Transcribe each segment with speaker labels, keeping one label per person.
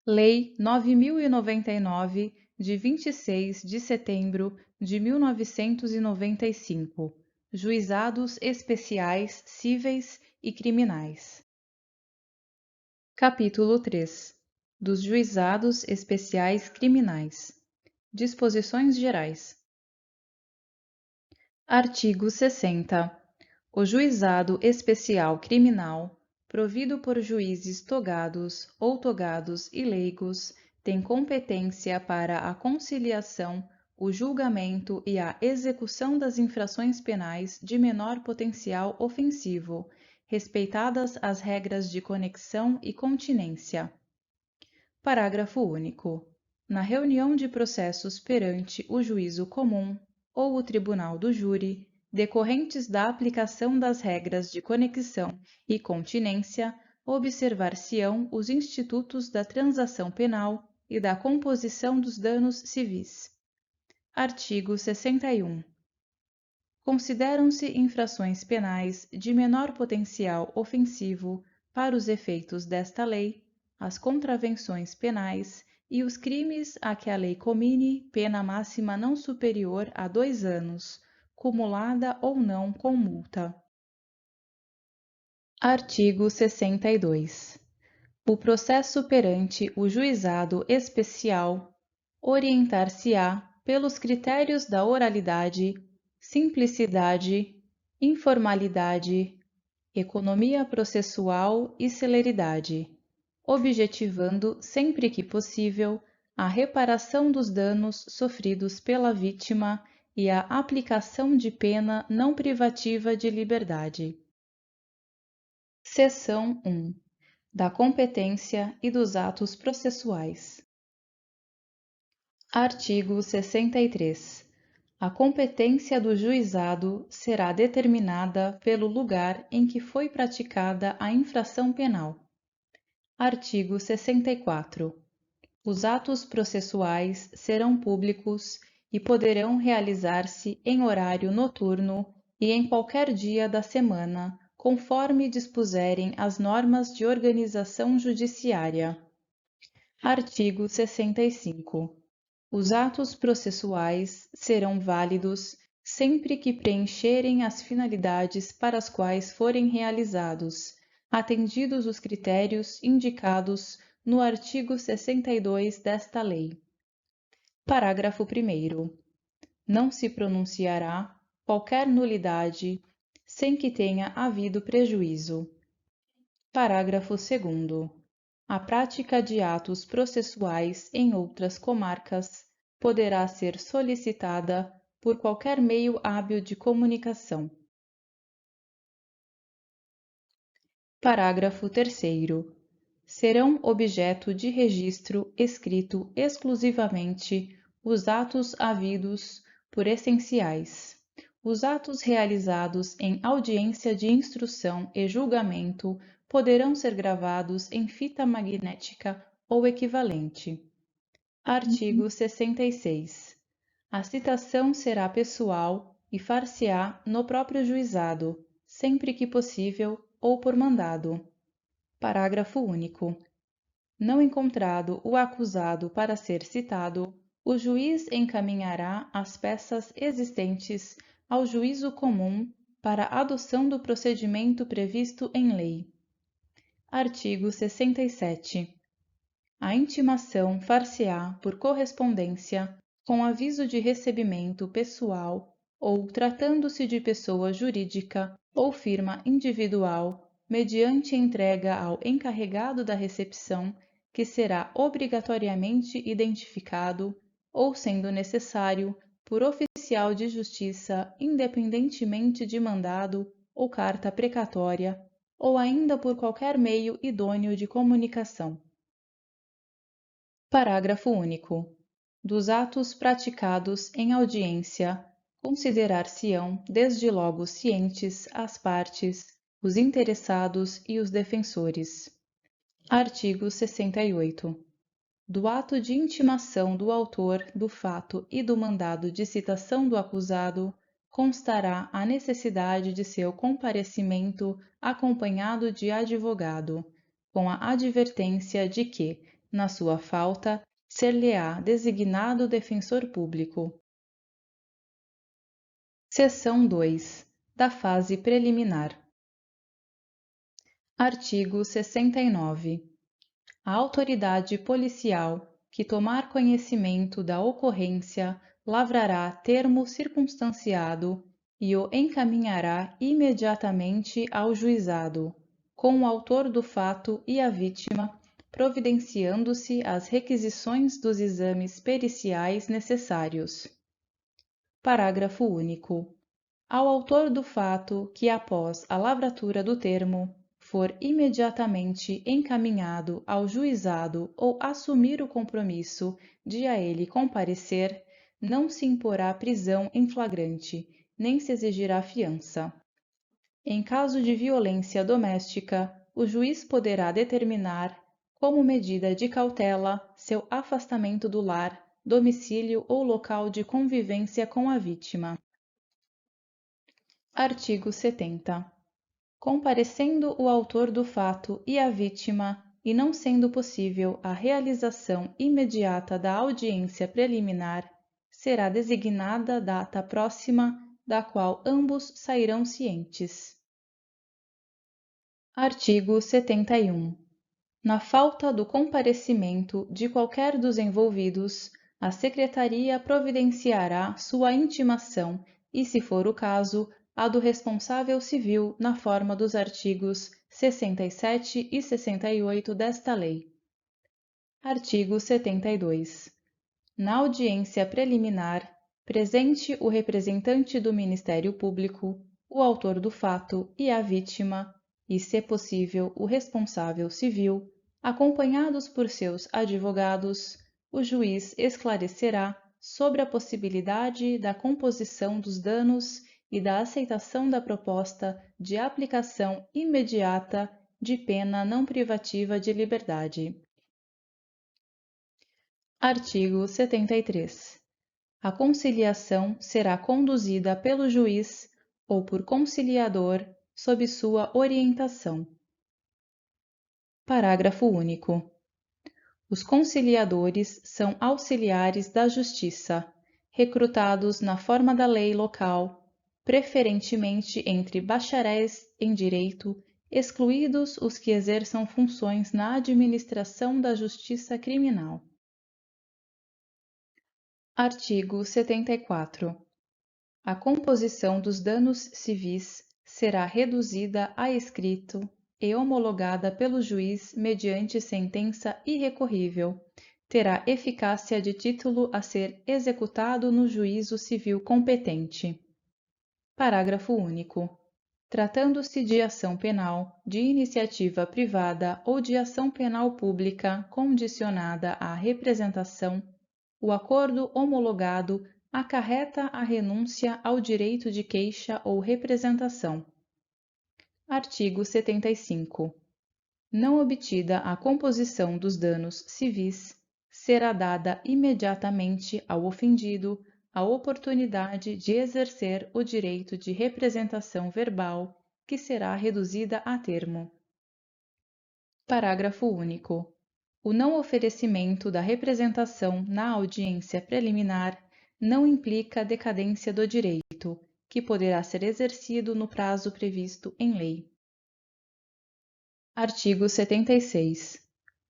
Speaker 1: Lei 9.099, de 26 de setembro de 1995, Juizados Especiais Cíveis e Criminais. Capítulo 3. Dos Juizados Especiais Criminais. Disposições Gerais. Artigo 60. O Juizado Especial Criminal, provido por juízes togados ou togados e leigos, tem competência para a conciliação, o julgamento e a execução das infrações penais de menor potencial ofensivo, respeitadas as regras de conexão e continência. Parágrafo único. Na reunião de processos perante o juízo comum ou o tribunal do júri, decorrentes da aplicação das regras de conexão e continência, observar-se-ão os institutos da transação penal e da composição dos danos civis. Artigo 61. Consideram-se infrações penais de menor potencial ofensivo para os efeitos desta lei as contravenções penais e os crimes a que a lei comine pena máxima não superior a 2 anos, cumulada ou não com multa. Artigo 62. O processo perante o juizado especial orientar-se-á pelos critérios da oralidade, simplicidade, informalidade, economia processual e celeridade, objetivando, sempre que possível, a reparação dos danos sofridos pela vítima e a aplicação de pena não privativa de liberdade. Seção 1. Da competência e dos atos processuais. Artigo 63. A competência do juizado será determinada pelo lugar em que foi praticada a infração penal. Artigo 64. Os atos processuais serão públicos e poderão realizar-se em horário noturno e em qualquer dia da semana, conforme dispuserem as normas de organização judiciária. Artigo 65. Os atos processuais serão válidos sempre que preencherem as finalidades para as quais forem realizados, atendidos os critérios indicados no artigo 62 desta lei. Parágrafo 1º. Não se pronunciará qualquer nulidade sem que tenha havido prejuízo. Parágrafo 2º. A prática de atos processuais em outras comarcas poderá ser solicitada por qualquer meio hábil de comunicação. Parágrafo 3º. Serão objeto de registro escrito exclusivamente os atos havidos por essenciais. Os atos realizados em audiência de instrução e julgamento poderão ser gravados em fita magnética ou equivalente. Artigo 66. A citação será pessoal e far-se-á no próprio juizado, sempre que possível ou por mandado. Parágrafo único. Não encontrado o acusado para ser citado, o juiz encaminhará as peças existentes ao juízo comum para adoção do procedimento previsto em lei. Artigo 67. A intimação far-se-á por correspondência, com aviso de recebimento pessoal ou, tratando-se de pessoa jurídica ou firma individual, mediante entrega ao encarregado da recepção, que será obrigatoriamente identificado, ou sendo necessário, por oficial de justiça, independentemente de mandado ou carta precatória, ou ainda por qualquer meio idôneo de comunicação. Parágrafo único. Dos atos praticados em audiência, considerar-se-ão desde logo cientes as partes, os interessados e os defensores. Artigo 68. Do ato de intimação do autor do fato e do mandado de citação do acusado, constará a necessidade de seu comparecimento acompanhado de advogado, com a advertência de que, Na sua falta, ser-lhe-á designado defensor público. Seção 2. Da fase preliminar. Artigo 69. A autoridade policial que tomar conhecimento da ocorrência lavrará termo circunstanciado e o encaminhará imediatamente ao juizado, com o autor do fato e a vítima, providenciando-se as requisições dos exames periciais necessários. Parágrafo único. Ao autor do fato que, após a lavratura do termo, for imediatamente encaminhado ao juizado ou assumir o compromisso de a ele comparecer, não se imporá prisão em flagrante, nem se exigirá fiança. Em caso de violência doméstica, o juiz poderá determinar, como medida de cautela, seu afastamento do lar, domicílio ou local de convivência com a vítima. Artigo 70. Comparecendo o autor do fato e a vítima, e não sendo possível a realização imediata da audiência preliminar, será designada data próxima da qual ambos sairão cientes. Artigo 71. Na falta do comparecimento de qualquer dos envolvidos, a Secretaria providenciará sua intimação e, se for o caso, a do responsável civil na forma dos artigos 67 e 68 desta lei. Artigo 72. Na audiência preliminar, presente o representante do Ministério Público, o autor do fato e a vítima, e, se possível, o responsável civil, acompanhados por seus advogados, o juiz esclarecerá sobre a possibilidade da composição dos danos e da aceitação da proposta de aplicação imediata de pena não privativa de liberdade. Artigo 73. A conciliação será conduzida pelo juiz ou por conciliador sob sua orientação. Parágrafo único. Os conciliadores são auxiliares da Justiça, recrutados na forma da lei local, preferentemente entre bacharéis em direito, excluídos os que exerçam funções na administração da justiça criminal. Artigo 74. A composição dos danos civis será reduzida a escrito e homologada pelo juiz mediante sentença irrecorrível. Terá eficácia de título a ser executado no juízo civil competente. Parágrafo único. Tratando-se de ação penal, de iniciativa privada ou de ação penal pública condicionada à representação, o acordo homologado acarreta a renúncia ao direito de queixa ou representação. Artigo 75. Não obtida a composição dos danos civis, será dada imediatamente ao ofendido a oportunidade de exercer o direito de representação verbal, que será reduzida a termo. Parágrafo único. O não oferecimento da representação na audiência preliminar não implica decadência do direito, que poderá ser exercido no prazo previsto em lei. Artigo 76.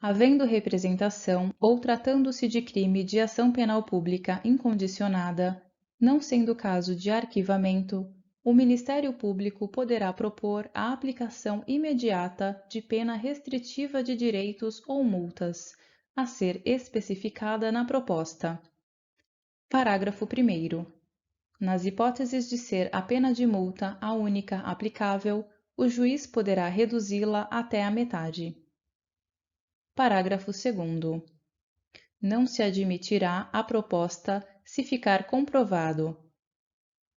Speaker 1: Havendo representação ou tratando-se de crime de ação penal pública incondicionada, não sendo caso de arquivamento, o Ministério Público poderá propor a aplicação imediata de pena restritiva de direitos ou multas, a ser especificada na proposta. Parágrafo 1º. Nas hipóteses de ser a pena de multa a única aplicável, o juiz poderá reduzi-la até a metade. Parágrafo 2º. Não se admitirá a proposta se ficar comprovado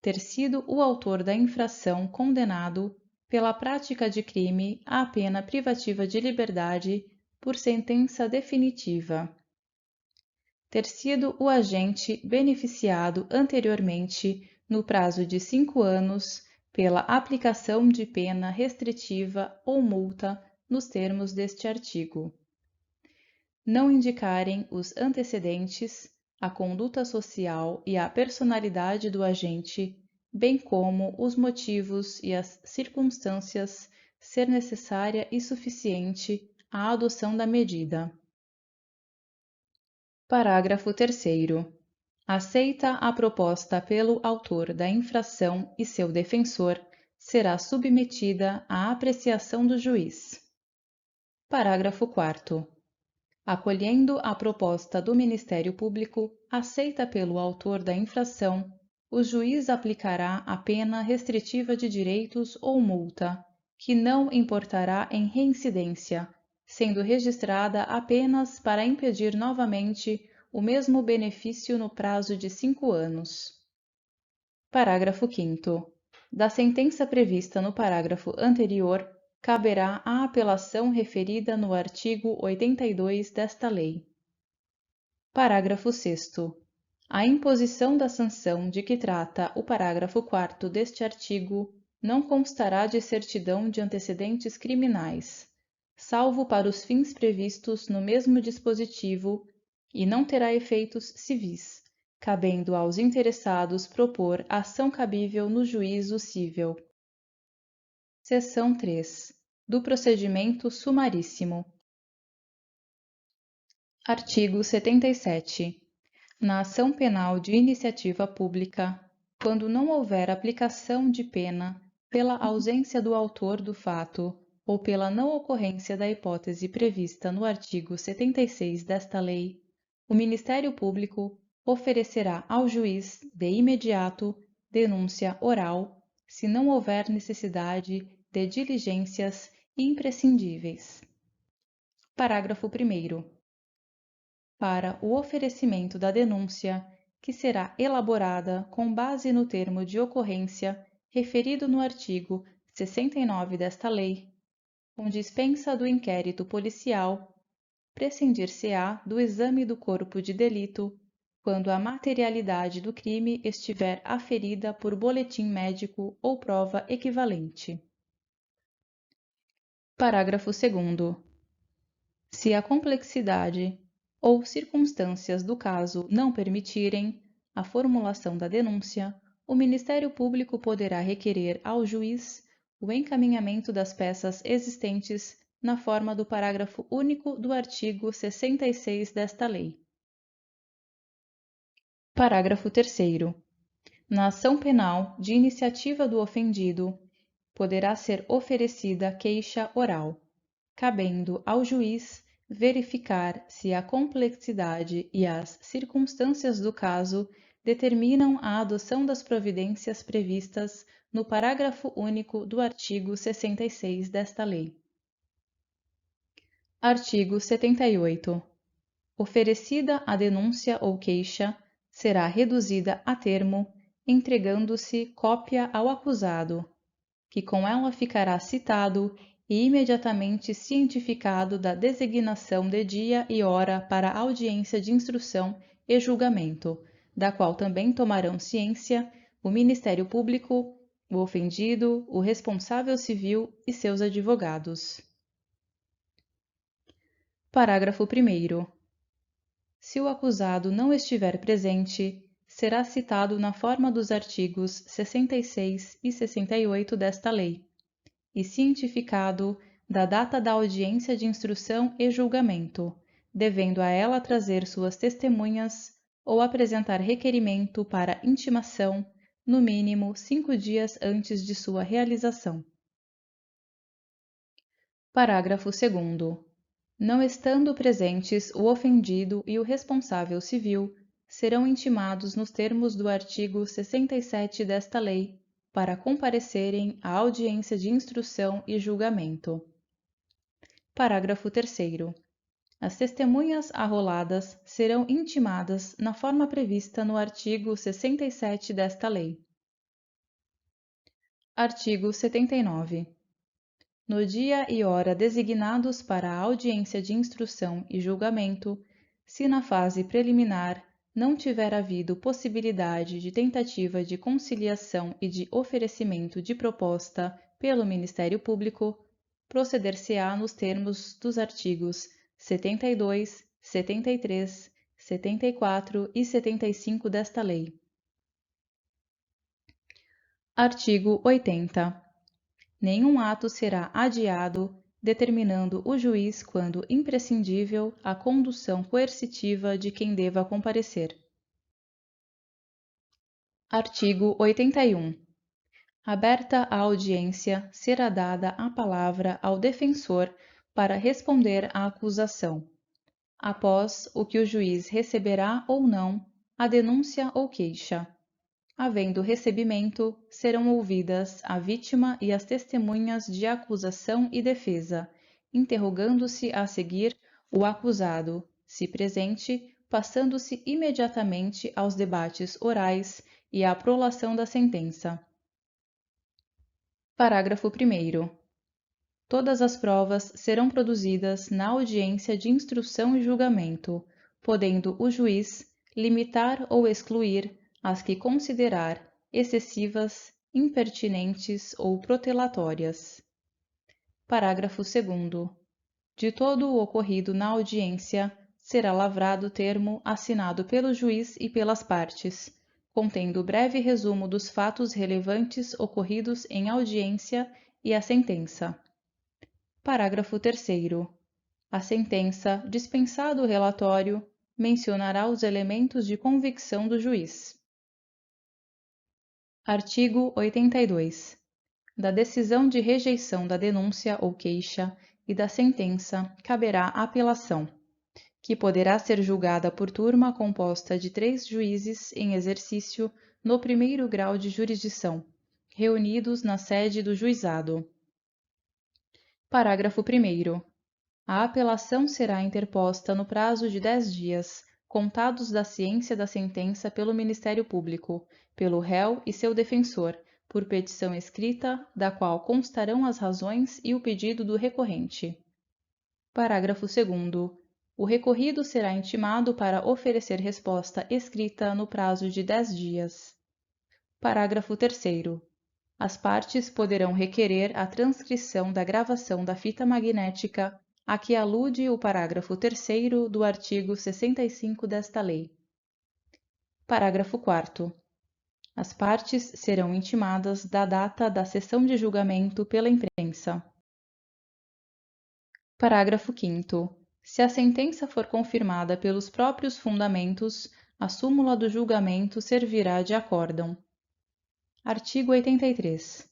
Speaker 1: ter sido o autor da infração condenado pela prática de crime à pena privativa de liberdade por sentença definitiva, ter sido o agente beneficiado anteriormente no prazo de 5 anos pela aplicação de pena restritiva ou multa nos termos deste artigo. não indicarem os antecedentes, a conduta social e a personalidade do agente, bem como os motivos e as circunstâncias, ser necessária e suficiente a adoção da medida. Parágrafo 3º. Aceita a proposta pelo autor da infração e seu defensor, será submetida à apreciação do juiz. Parágrafo 4º. Acolhendo a proposta do Ministério Público, aceita pelo autor da infração, o juiz aplicará a pena restritiva de direitos ou multa, que não importará em reincidência, sendo registrada apenas para impedir novamente o mesmo benefício no prazo de 5 anos. Parágrafo 5º. Da sentença prevista no parágrafo anterior, caberá a apelação referida no artigo 82 desta lei. Parágrafo 6º. A imposição da sanção de que trata o parágrafo 4º deste artigo não constará de certidão de antecedentes criminais, salvo para os fins previstos no mesmo dispositivo, e não terá efeitos civis, cabendo aos interessados propor ação cabível no juízo cível. Seção 3. Do procedimento sumaríssimo. Artigo 77. Na ação penal de iniciativa pública, quando não houver aplicação de pena pela ausência do autor do fato ou pela não ocorrência da hipótese prevista no artigo 76 desta lei, o Ministério Público oferecerá ao juiz, de imediato, denúncia oral, se não houver necessidade de diligências imprescindíveis. Parágrafo 1º. Para o oferecimento da denúncia, que será elaborada com base no termo de ocorrência referido no artigo 69 desta lei, com dispensa do inquérito policial, prescindir-se-á do exame do corpo de delito quando a materialidade do crime estiver aferida por boletim médico ou prova equivalente. Parágrafo 2º. Se a complexidade ou circunstâncias do caso não permitirem a formulação da denúncia, o Ministério Público poderá requerer ao juiz o encaminhamento das peças existentes na forma do parágrafo único do artigo 66 desta lei. Parágrafo 3º. Na ação penal de iniciativa do ofendido, poderá ser oferecida queixa oral, cabendo ao juiz verificar se a complexidade e as circunstâncias do caso determinam a adoção das providências previstas no parágrafo único do artigo 66 desta lei. Artigo 78. Oferecida a denúncia ou queixa, será reduzida a termo, entregando-se cópia ao acusado, que com ela ficará citado e imediatamente cientificado da designação de dia e hora para audiência de instrução e julgamento, da qual também tomarão ciência o Ministério Público, o ofendido, o responsável civil e seus advogados. Parágrafo 1º. Se o acusado não estiver presente, será citado na forma dos artigos 66 e 68 desta lei, e cientificado da data da audiência de instrução e julgamento, devendo a ela trazer suas testemunhas ou apresentar requerimento para intimação, no mínimo 5 dias antes de sua realização. Parágrafo 2º. Não estando presentes o ofendido e o responsável civil, serão intimados nos termos do artigo 67 desta lei, para comparecerem à audiência de instrução e julgamento. Parágrafo 3º. As testemunhas arroladas serão intimadas na forma prevista no artigo 67 desta lei. Artigo 79. No dia e hora designados para a audiência de instrução e julgamento, se na fase preliminar não tiver havido possibilidade de tentativa de conciliação e de oferecimento de proposta pelo Ministério Público, proceder-se-á nos termos dos artigos 72 73, 74 e 75 desta Lei. Artigo 80. Nenhum ato será adiado, determinando o juiz quando imprescindível a condução coercitiva de quem deva comparecer. Artigo 81. Aberta a audiência, será dada a palavra ao defensor para responder à acusação, após o que o juiz receberá ou não a denúncia ou queixa. Havendo recebimento, serão ouvidas a vítima e as testemunhas de acusação e defesa, interrogando-se a seguir o acusado, se presente, passando-se imediatamente aos debates orais e à prolação da sentença. Parágrafo 1º. Todas as provas serão produzidas na audiência de instrução e julgamento, podendo o juiz limitar ou excluir as que considerar excessivas, impertinentes ou protelatórias. Parágrafo 2º. De todo o ocorrido na audiência, será lavrado termo assinado pelo juiz e pelas partes, contendo breve resumo dos fatos relevantes ocorridos em audiência e a sentença. Parágrafo 3º. A sentença, dispensado o relatório, mencionará os elementos de convicção do juiz. Artigo 82. Da decisão de rejeição da denúncia ou queixa e da sentença caberá apelação, que poderá ser julgada por turma composta de 3 juízes em exercício no primeiro grau de jurisdição, reunidos na sede do juizado. Parágrafo 1º. A apelação será interposta no prazo de 10 dias, contados da ciência da sentença pelo Ministério Público, pelo réu e seu defensor, por petição escrita, da qual constarão as razões e o pedido do recorrente. Parágrafo 2º. O recorrido será intimado para oferecer resposta escrita no prazo de 10 dias. Parágrafo 3º. As partes poderão requerer a transcrição da gravação da fita magnética a que alude o parágrafo 3º do artigo 65 desta lei. Parágrafo 4º. As partes serão intimadas da data da sessão de julgamento pela imprensa. Parágrafo 5º. Se a sentença for confirmada pelos próprios fundamentos, a súmula do julgamento servirá de acórdão. Artigo 83.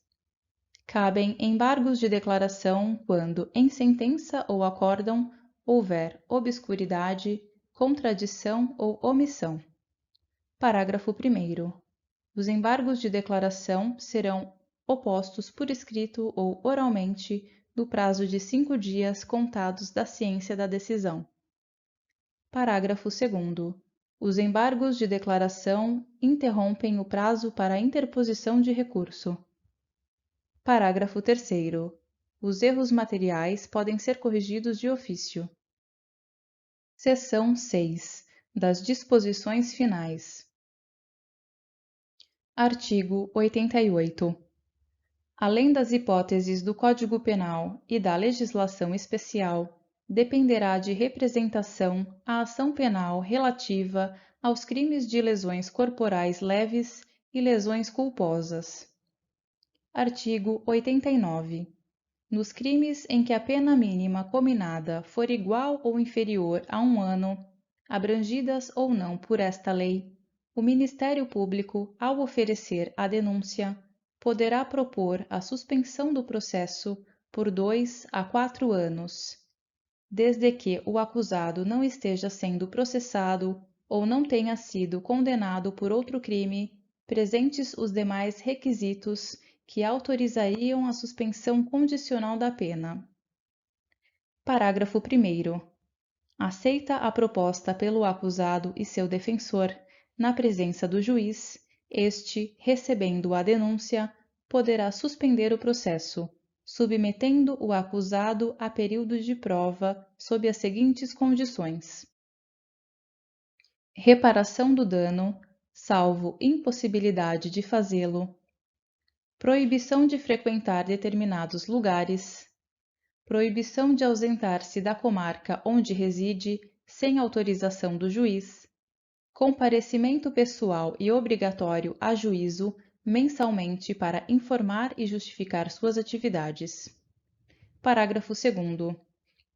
Speaker 1: Cabem embargos de declaração quando, em sentença ou acórdão, houver obscuridade, contradição ou omissão. Parágrafo 1º. Os embargos de declaração serão opostos por escrito ou oralmente no prazo de 5 dias contados da ciência da decisão. Parágrafo 2º. Os embargos de declaração interrompem o prazo para a interposição de recurso. Parágrafo 3º. Os erros materiais podem ser corrigidos de ofício. Seção 6. Das disposições finais. Artigo 88. Além das hipóteses do Código Penal e da legislação especial, dependerá de representação a ação penal relativa aos crimes de lesões corporais leves e lesões culposas. Artigo 89. Nos crimes em que a pena mínima cominada for igual ou inferior a 1 ano, abrangidas ou não por esta lei, o Ministério Público, ao oferecer a denúncia, poderá propor a suspensão do processo por 2 a 4 anos, desde que o acusado não esteja sendo processado ou não tenha sido condenado por outro crime, presentes os demais requisitos que autorizariam a suspensão condicional da pena. Parágrafo 1º. Aceita a proposta pelo acusado e seu defensor, na presença do juiz, este, recebendo a denúncia, poderá suspender o processo, submetendo o acusado a período de prova sob as seguintes condições: reparação do dano, salvo impossibilidade de fazê-lo, proibição de frequentar determinados lugares, proibição de ausentar-se da comarca onde reside, sem autorização do juiz, comparecimento pessoal e obrigatório a juízo mensalmente para informar e justificar suas atividades. Parágrafo 2º.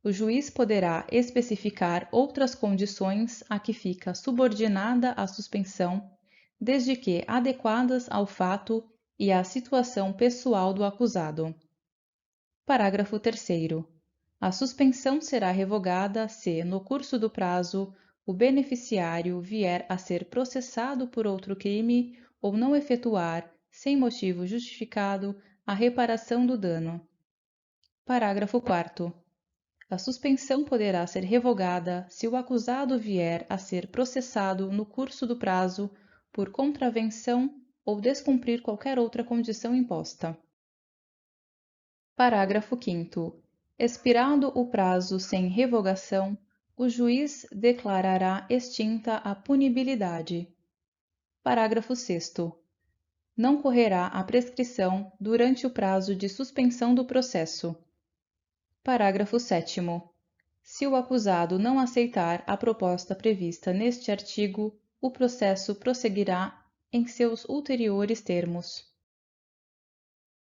Speaker 1: O juiz poderá especificar outras condições a que fica subordinada a suspensão, desde que adequadas ao fato e à situação pessoal do acusado. Parágrafo 3º. A suspensão será revogada se, no curso do prazo, o beneficiário vier a ser processado por outro crime ou não efetuar, sem motivo justificado, a reparação do dano. Parágrafo 4º. A suspensão poderá ser revogada se o acusado vier a ser processado no curso do prazo por contravenção ou descumprir qualquer outra condição imposta. Parágrafo 5º. Expirado o prazo sem revogação, o juiz declarará extinta a punibilidade. Parágrafo 6º. Não correrá a prescrição durante o prazo de suspensão do processo. Parágrafo 7º. Se o acusado não aceitar a proposta prevista neste artigo, o processo prosseguirá em seus ulteriores termos.